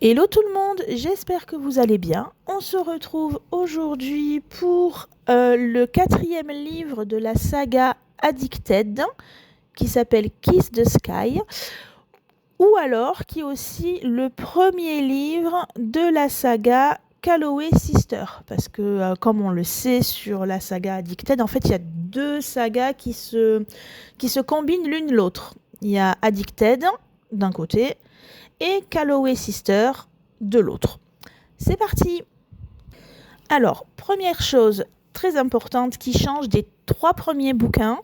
Hello tout le monde, j'espère que vous allez bien. On se retrouve aujourd'hui pour le 4e livre de la saga Addicted, qui s'appelle Kiss the Sky, ou alors qui est aussi le premier livre de la saga Calloway Sister, parce que comme on le sait sur la saga Addicted, en fait il y a deux sagas qui se combinent l'une l'autre. Il y a Addicted d'un côté et Calloway Sister de l'autre. C'est parti! Alors, première chose très importante qui change des 3 premiers bouquins,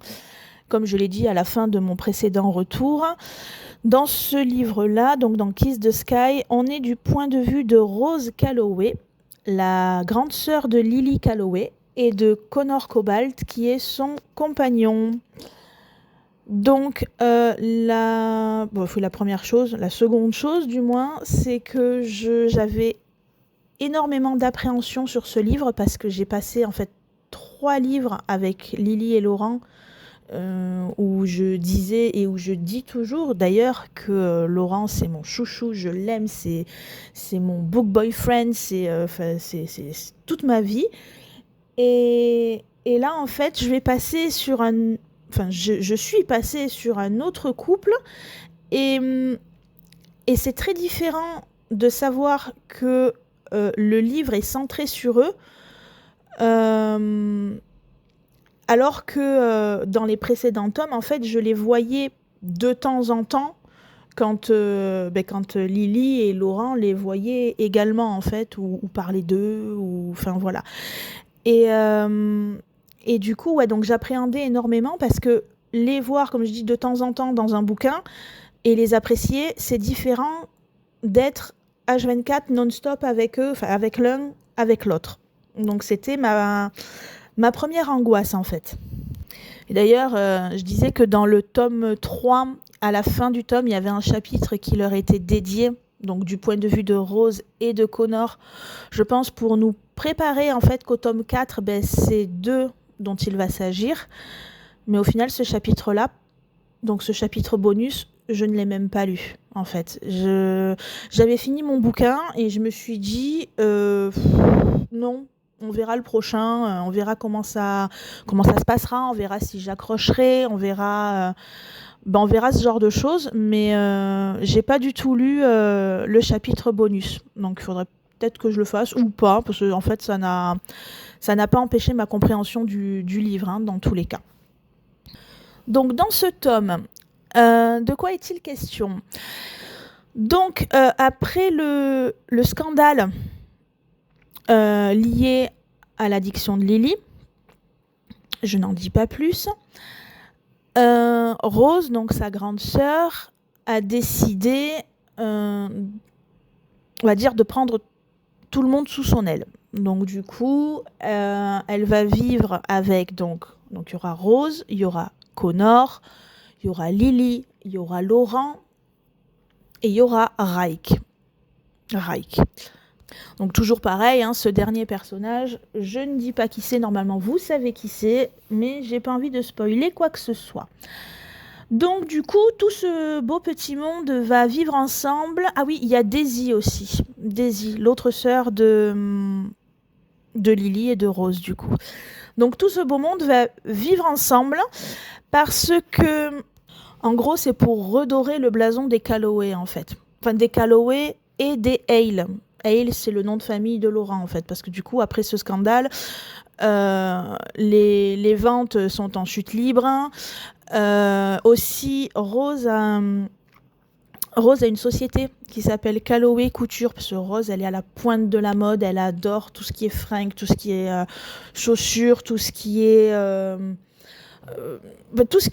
comme je l'ai dit à la fin de mon précédent retour, dans ce livre-là, donc dans Kiss the Sky, on est du point de vue de Rose Calloway, la grande sœur de Lily Calloway, et de Connor Cobalt, qui est son compagnon. Donc, la première chose, la seconde chose du moins, c'est que j'avais énormément d'appréhension sur ce livre parce que j'ai passé en fait 3 livres avec Lily et Laurent où je disais et où je dis toujours d'ailleurs que Laurent c'est mon chouchou, je l'aime, c'est mon book boyfriend, c'est toute ma vie. Et là en fait je suis passée sur un autre couple et c'est très différent de savoir que le livre est centré sur eux, alors que dans les précédents tomes, en fait, je les voyais de temps en temps quand Lily et Laurent les voyaient également, en fait, ou parlaient d'eux, ou enfin voilà. Et du coup, ouais, donc j'appréhendais énormément parce que les voir, comme je dis, de temps en temps dans un bouquin et les apprécier, c'est différent d'être H24 non-stop avec eux, enfin avec l'un, avec l'autre. Donc c'était ma première angoisse en fait. Et d'ailleurs, je disais que dans le tome 3, à la fin du tome, il y avait un chapitre qui leur était dédié, donc du point de vue de Rose et de Connor, je pense pour nous préparer en fait qu'au tome 4, c'est d'eux dont il va s'agir. Mais au final, ce chapitre-là, donc ce chapitre bonus, je ne l'ai même pas lu, en fait. J'avais fini mon bouquin et je me suis dit, non, on verra le prochain, on verra comment ça se passera, on verra si j'accrocherai, on verra ce genre de choses, mais j'ai pas du tout lu le chapitre bonus. Donc il faudrait peut-être que je le fasse ou pas, parce que en fait ça n'a pas empêché ma compréhension du livre, hein, dans tous les cas. Donc dans ce tome, de quoi est-il question ? Donc après le scandale lié à l'addiction de Lily, je n'en dis pas plus, Rose, donc sa grande sœur, a décidé, on va dire, de prendre tout le monde sous son aile. Donc du coup, elle va vivre avec, donc il y aura Rose, il y aura Connor, il y aura Lily, il y aura Laurent et il y aura Raik. Donc toujours pareil, hein, ce dernier personnage, je ne dis pas qui c'est, normalement vous savez qui c'est, mais j'ai pas envie de spoiler quoi que ce soit. Donc du coup, tout ce beau petit monde va vivre ensemble. Ah oui, il y a Daisy aussi. Daisy, l'autre sœur de Lily et de Rose du coup. Donc tout ce beau monde va vivre ensemble parce que, en gros, c'est pour redorer le blason des Calloway en fait. Enfin des Calloway et des Hale. Hale, c'est le nom de famille de Laurent en fait, parce que du coup, après ce scandale, les ventes sont en chute libre. Aussi, Rose a une société qui s'appelle Calloway Couture, parce que Rose, elle est à la pointe de la mode, elle adore tout ce qui est fringues, tout ce qui est chaussures, tout ce qui est tout ce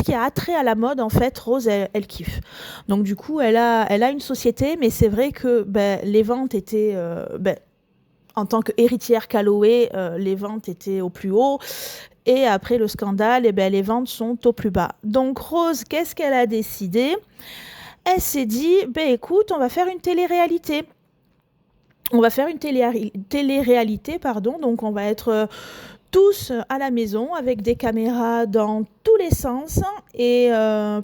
qui a attrait à la mode, en fait, Rose, elle kiffe. Donc du coup, elle a une société, mais c'est vrai que les ventes étaient en tant qu'héritière Calloway, les ventes étaient au plus haut. Et après le scandale, les ventes sont au plus bas. Donc Rose, qu'est-ce qu'elle a décidé ? Elle s'est dit, écoute, on va faire une télé-réalité. Donc on va être tous à la maison avec des caméras dans tous les sens et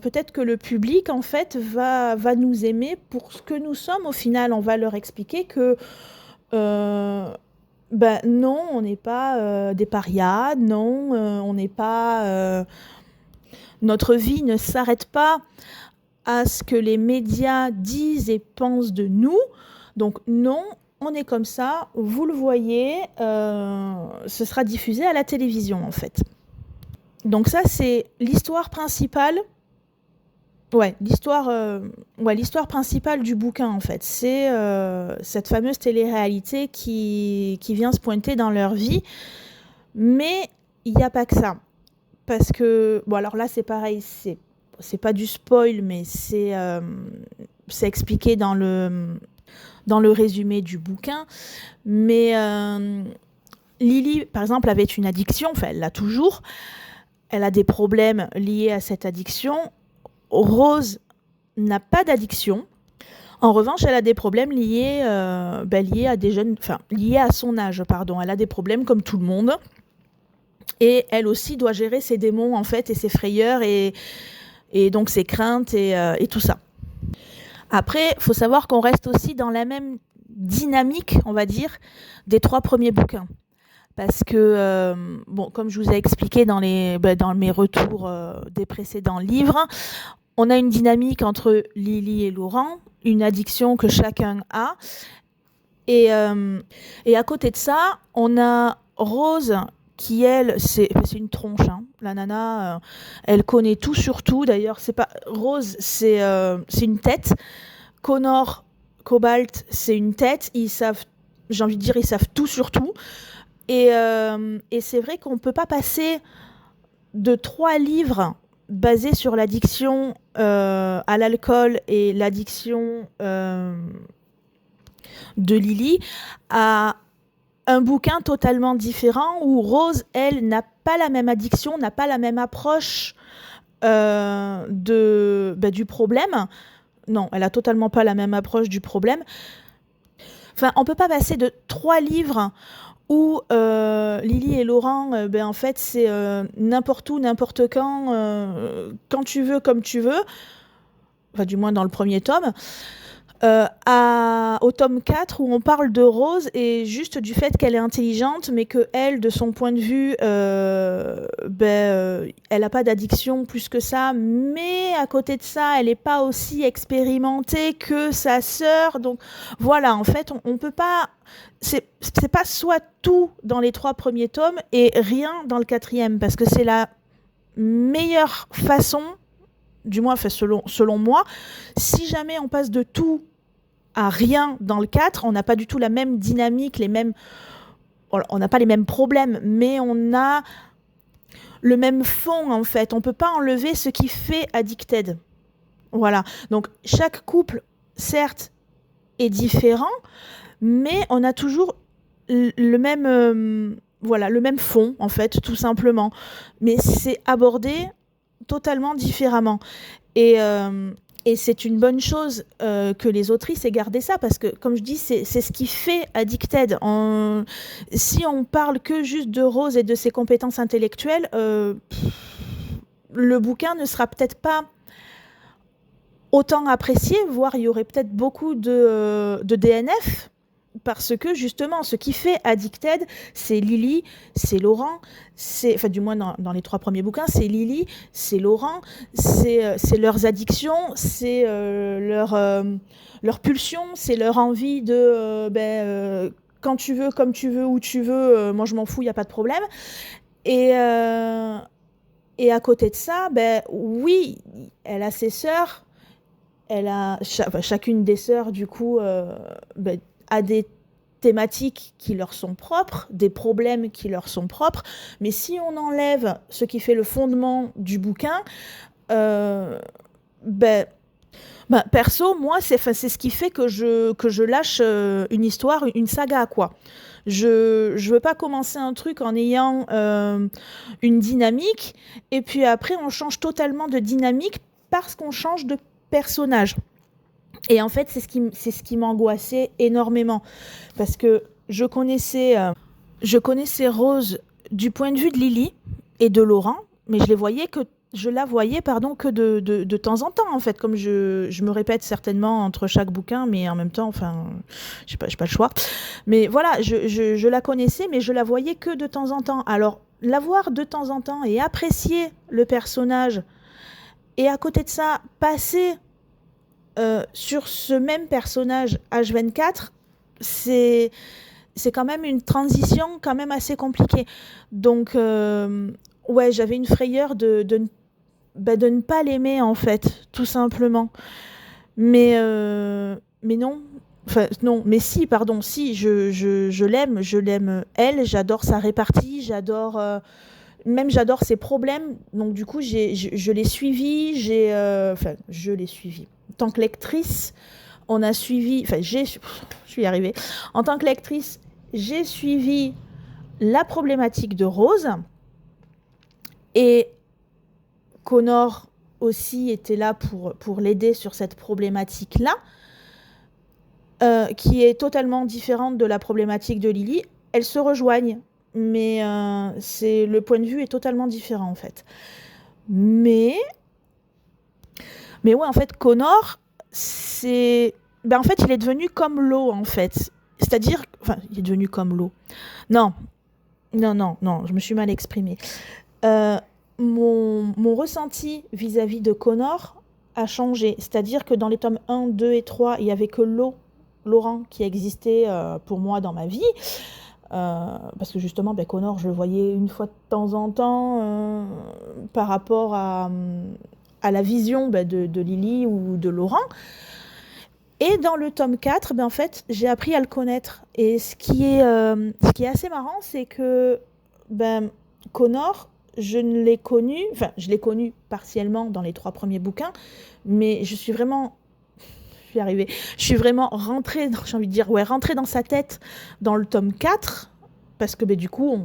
peut-être que le public en fait va nous aimer pour ce que nous sommes. Au final, on va leur expliquer que non, on n'est pas des parias, non, on n'est pas... notre vie ne s'arrête pas à ce que les médias disent et pensent de nous. Donc non, on est comme ça, vous le voyez, ce sera diffusé à la télévision en fait. Donc ça c'est l'histoire principale. L'histoire principale du bouquin en fait, c'est cette fameuse télé-réalité qui vient se pointer dans leur vie. Mais il n'y a pas que ça. Parce que, bon alors là c'est pareil, c'est pas du spoil, mais c'est expliqué dans le résumé du bouquin. Mais Lily, par exemple, avait une addiction, enfin elle l'a toujours. Elle a des problèmes liés à cette addiction. Rose n'a pas d'addiction. En revanche, elle a des problèmes liés à des jeunes, enfin liés à son âge, pardon. Elle a des problèmes comme tout le monde. Et elle aussi doit gérer ses démons en fait et ses frayeurs et donc ses craintes et tout ça. Après, il faut savoir qu'on reste aussi dans la même dynamique, on va dire, des 3 premiers bouquins. Parce que, comme je vous ai expliqué dans mes retours des précédents livres, on a une dynamique entre Lily et Laurent, une addiction que chacun a. Et à côté de ça, on a Rose qui, elle, c'est une tronche. Hein. La nana, elle connaît tout sur tout. D'ailleurs, c'est pas Rose, c'est une tête. Connor, Cobalt, c'est une tête. Ils savent tout sur tout. Et c'est vrai qu'on ne peut pas passer de 3 livres basés sur l'addiction à l'alcool et l'addiction de Lily à un bouquin totalement différent où Rose, elle, n'a pas la même addiction, n'a pas la même approche du problème. Non, elle a totalement pas la même approche du problème. Enfin, on peut pas passer de 3 livres où Lily et Laurent, en fait, c'est n'importe où, n'importe quand tu veux, comme tu veux. Enfin, du moins dans le premier tome. Au tome 4 où on parle de Rose et juste du fait qu'elle est intelligente mais qu'elle, de son point de vue, elle n'a pas d'addiction plus que ça, mais à côté de ça, elle n'est pas aussi expérimentée que sa sœur. Donc voilà, en fait, on peut pas... C'est pas soit tout dans les 3 premiers tomes et rien dans le 4e, parce que c'est la meilleure façon, du moins selon moi, si jamais on passe de tout à rien dans le 4, on n'a pas du tout la même dynamique, on n'a pas les mêmes problèmes, mais on a le même fond en fait. On peut pas enlever ce qui fait Addicted. Voilà. Donc chaque couple, certes, est différent, mais on a toujours le même fond en fait, tout simplement. Mais c'est abordé totalement différemment. Et c'est une bonne chose que les autrices aient gardé ça, parce que, comme je dis, c'est ce qui fait Addicted. Si on parle que juste de Rose et de ses compétences intellectuelles, le bouquin ne sera peut-être pas autant apprécié, voire il y aurait peut-être beaucoup de DNF, parce que justement, ce qui fait Addicted, c'est Lily, c'est Laurent, enfin du moins dans les 3 premiers bouquins, c'est Lily, c'est Laurent, c'est leurs addictions, c'est leur pulsion, c'est leur envie de quand tu veux, comme tu veux, où tu veux, moi je m'en fous, il n'y a pas de problème. Et à côté de ça, oui, elle a ses sœurs, elle a chacune des sœurs du coup a des thématiques qui leur sont propres, des problèmes qui leur sont propres, mais si on enlève ce qui fait le fondement du bouquin, perso, moi, c'est ce qui fait que je lâche une histoire, une saga, quoi. Je veux pas commencer un truc en ayant une dynamique, et puis après, on change totalement de dynamique parce qu'on change de personnage. Et en fait, c'est ce qui m'angoissait énormément. Parce que je connaissais Rose du point de vue de Lily et de Laurent, mais je la voyais que de temps en temps, en fait, comme je me répète certainement entre chaque bouquin, mais en même temps, enfin, j'ai pas le choix. Mais voilà, je la connaissais, mais je la voyais que de temps en temps. Alors, la voir de temps en temps et apprécier le personnage, et à côté de ça, passer sur ce même personnage H24, c'est quand même une transition quand même assez compliquée. Donc, ouais, j'avais une frayeur de ne pas l'aimer, en fait, tout simplement. Mais non. Enfin, non, mais si, pardon, si, je l'aime, elle, j'adore sa répartie, j'adore ses problèmes. Donc, du coup, je l'ai suivi, je l'ai suivi. En tant que lectrice, on a suivi, je suis arrivée. En tant que lectrice, j'ai suivi la problématique de Rose, et Connor aussi était là pour l'aider sur cette problématique-là, qui est totalement différente de la problématique de Lily. Elles se rejoignent, mais le point de vue est totalement différent, en fait. Mais ouais, en fait, Connor, en fait, il est devenu comme l'eau, en fait. C'est-à-dire... Enfin, il est devenu comme l'eau. Non, je me suis mal exprimée. Mon ressenti vis-à-vis de Connor a changé. C'est-à-dire que dans les tomes 1, 2 et 3, il n'y avait que Laurent qui existait pour moi dans ma vie. Parce que justement, Connor, je le voyais une fois de temps en temps par rapport à la vision de Lily ou de Laurent. Et dans le tome 4, en fait, j'ai appris à le connaître. Et ce qui est assez marrant, c'est que Connor, je l'ai connu partiellement dans les 3 premiers bouquins, mais je suis vraiment rentrée, j'ai envie de dire, rentrée dans sa tête dans le tome 4, parce que du coup,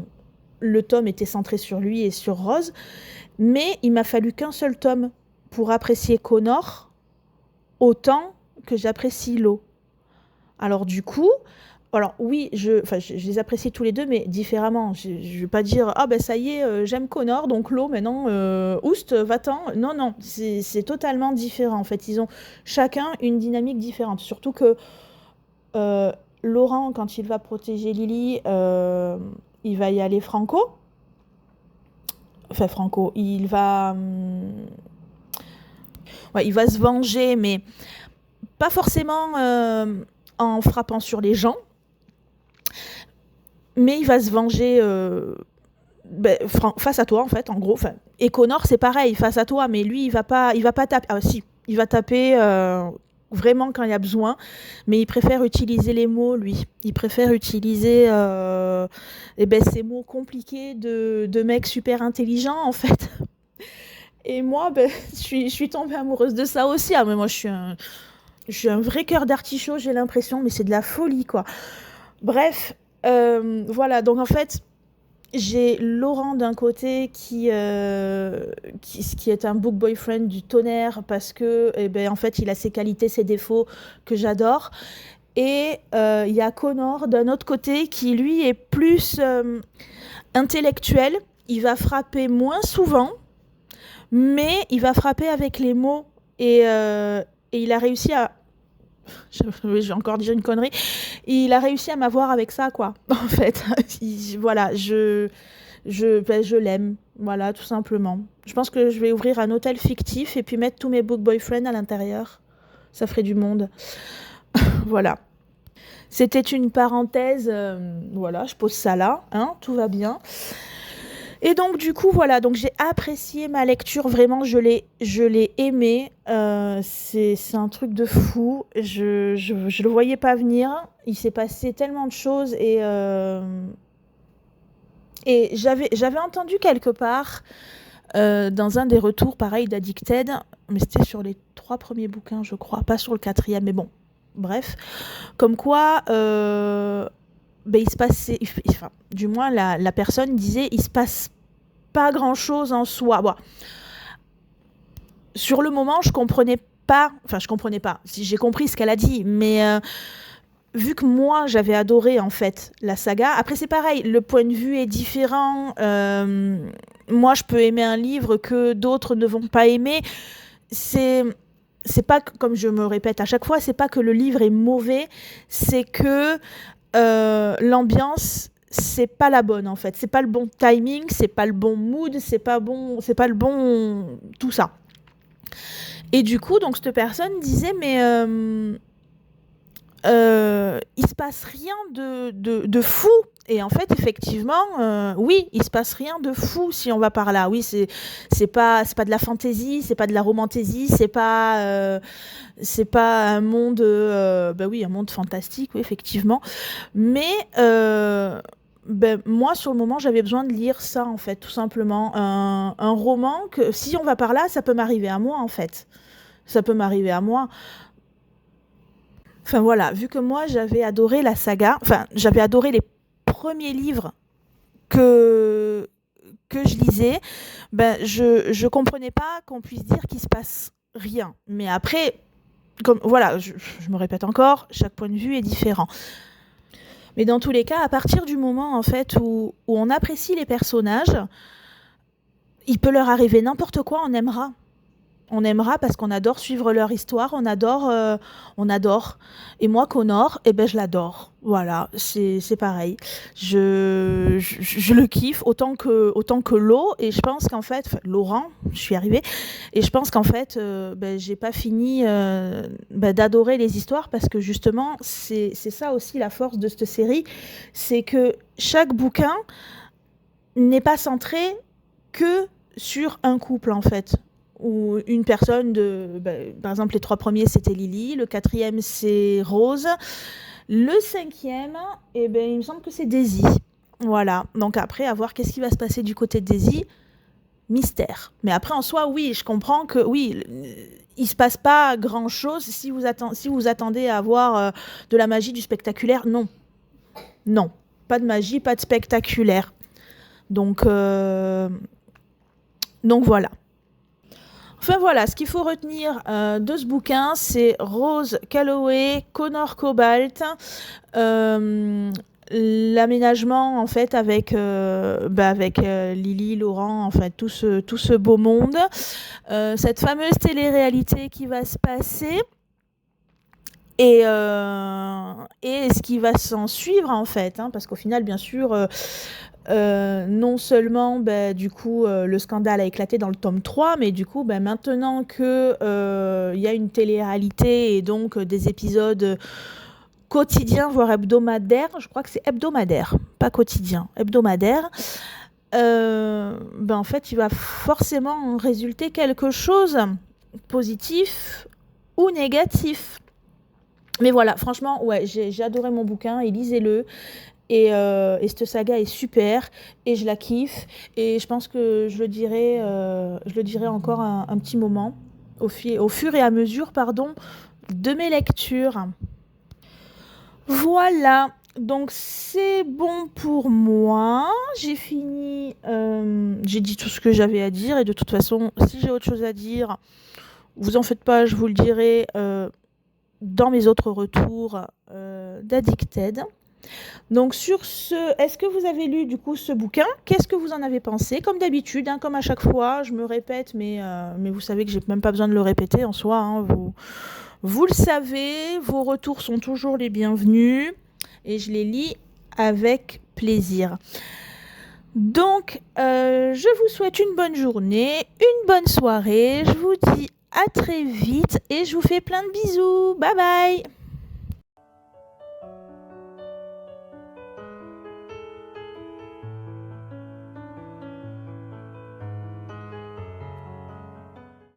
le tome était centré sur lui et sur Rose, mais il m'a fallu qu'un seul tome pour apprécier Connor autant que j'apprécie l'eau. Alors du coup, oui, je les apprécie tous les deux, mais différemment. Je ne vais pas dire ça y est, j'aime Connor, donc l'eau maintenant, oust, va-t'en. Non, c'est totalement différent. En fait, ils ont chacun une dynamique différente. Surtout que Laurent, quand il va protéger Lily, il va y aller franco. Enfin, franco, il va se venger, mais pas forcément en frappant sur les gens, mais il va se venger face à toi, en fait, en gros. Et Connor, c'est pareil, face à toi, mais lui, il va pas taper. Ah si, il va taper vraiment quand il y a besoin, mais il préfère utiliser les mots, lui. Il préfère utiliser ces mots compliqués de mecs super intelligents, en fait. Et moi, je suis tombée amoureuse de ça aussi. Ah, mais moi, je suis un vrai cœur d'artichaut, j'ai l'impression, mais c'est de la folie, quoi. Bref, voilà, donc en fait, j'ai Laurent d'un côté qui est un book boyfriend du tonnerre, parce que, en fait, il a ses qualités, ses défauts que j'adore. Et il y a Connor d'un autre côté qui, lui, est plus intellectuel. Il va frapper moins souvent, mais il va frapper avec les mots. Et il a réussi à... Je vais encore dire une connerie. Il a réussi à m'avoir avec ça, quoi. En fait, voilà, je l'aime. Voilà, tout simplement. Je pense que je vais ouvrir un hôtel fictif et puis mettre tous mes book boyfriends à l'intérieur. Ça ferait du monde. Voilà. C'était une parenthèse. Voilà, je pose ça là. Hein, tout va bien. Et donc, du coup, voilà. Donc, j'ai apprécié ma lecture. Vraiment, je l'ai aimé. C'est un truc de fou. Je le voyais pas venir. Il s'est passé tellement de choses. Et j'avais entendu quelque part, dans un des retours, pareil, d'Addicted, mais c'était sur les 3 premiers bouquins, je crois. Pas sur le 4e, mais bon. Bref. Comme quoi... il se passait, du moins la personne disait, il se passe pas grand chose en soi. Bon. Sur le moment, je comprenais pas. Si j'ai compris ce qu'elle a dit, mais vu que moi j'avais adoré en fait la saga, après c'est pareil, le point de vue est différent. Moi je peux aimer un livre que d'autres ne vont pas aimer. C'est c'est pas comme je me répète à chaque fois, c'est pas que le livre est mauvais, c'est que l'ambiance c'est pas la bonne en fait, c'est pas le bon timing, c'est pas le bon mood, c'est pas le bon tout ça. Et du coup donc cette personne disait mais il se passe rien de fou. Et en fait, effectivement, oui, il se passe rien de fou si on va par là. Oui, c'est pas de la fantaisie, c'est pas de la romantaisie, c'est pas un monde, bah oui, un monde fantastique, oui, effectivement. Mais ben, moi, sur le moment, j'avais besoin de lire ça, en fait, tout simplement. Un roman que, si on va par là, ça peut m'arriver à moi, en fait. Ça peut m'arriver à moi. Enfin voilà, vu que moi j'avais adoré la saga, enfin j'avais adoré les premiers livres que, que je lisais, ben je comprenais pas qu'on puisse dire qu'il se passe rien. Mais après, comme voilà, je me répète encore, chaque point de vue est différent. Mais dans tous les cas, à partir du moment en fait où on apprécie les personnages, il peut leur arriver n'importe quoi, on aimera. On aimera parce qu'on adore suivre leur histoire, on adore. Et moi, Connor, eh ben, je l'adore. Voilà, c'est pareil. Je le kiffe autant que Lo, et je pense qu'en fait, enfin, Laurent, je suis arrivée, et je pense qu'en fait, ben, j'ai pas fini ben, d'adorer les histoires parce que justement, c'est ça aussi la force de cette série, c'est que chaque bouquin n'est pas centré que sur un couple en fait ou une personne par exemple les 3 premiers c'était Lily, le 4e c'est Rose, le 5e eh ben, il me semble que c'est Daisy. Voilà, donc après à voir qu'est-ce qui va se passer du côté de Daisy, mystère. Mais après en soi oui, je comprends que oui, il se passe pas grand chose si vous attendez à avoir de la magie, du spectaculaire, non, pas de magie, pas de spectaculaire. Donc voilà. Enfin voilà, ce qu'il faut retenir de ce bouquin, c'est Rose Calloway, Connor Cobalt, l'aménagement en fait avec Lily, Laurent, en fait tout ce beau monde, cette fameuse télé-réalité qui va se passer. Et ce qui va s'en suivre en fait, hein, parce qu'au final, bien sûr, non seulement du coup le scandale a éclaté dans le tome 3, mais du coup maintenant que y a une télé-réalité et donc des épisodes quotidiens, voire hebdomadaires, je crois que c'est hebdomadaire, pas quotidien, hebdomadaire, en fait il va forcément en résulter quelque chose positif ou négatif. Mais voilà, franchement, ouais, j'ai adoré mon bouquin et lisez-le. Et cette saga est super et je la kiffe. Et je pense que je le dirai encore un petit moment au fur et à mesure de mes lectures. Voilà, donc c'est bon pour moi. J'ai fini, j'ai dit tout ce que j'avais à dire. Et de toute façon, si j'ai autre chose à dire, vous en faites pas, je vous le dirai dans mes autres retours d'Addicted. Donc sur ce, est-ce que vous avez lu du coup ce bouquin? Qu'est-ce que vous en avez pensé? Comme d'habitude, hein, comme à chaque fois, je me répète, mais vous savez que j'ai même pas besoin de le répéter en soi, hein, vous le savez, vos retours sont toujours les bienvenus et je les lis avec plaisir. Donc, je vous souhaite une bonne journée, une bonne soirée, je vous dis à très vite et je vous fais plein de bisous. Bye bye!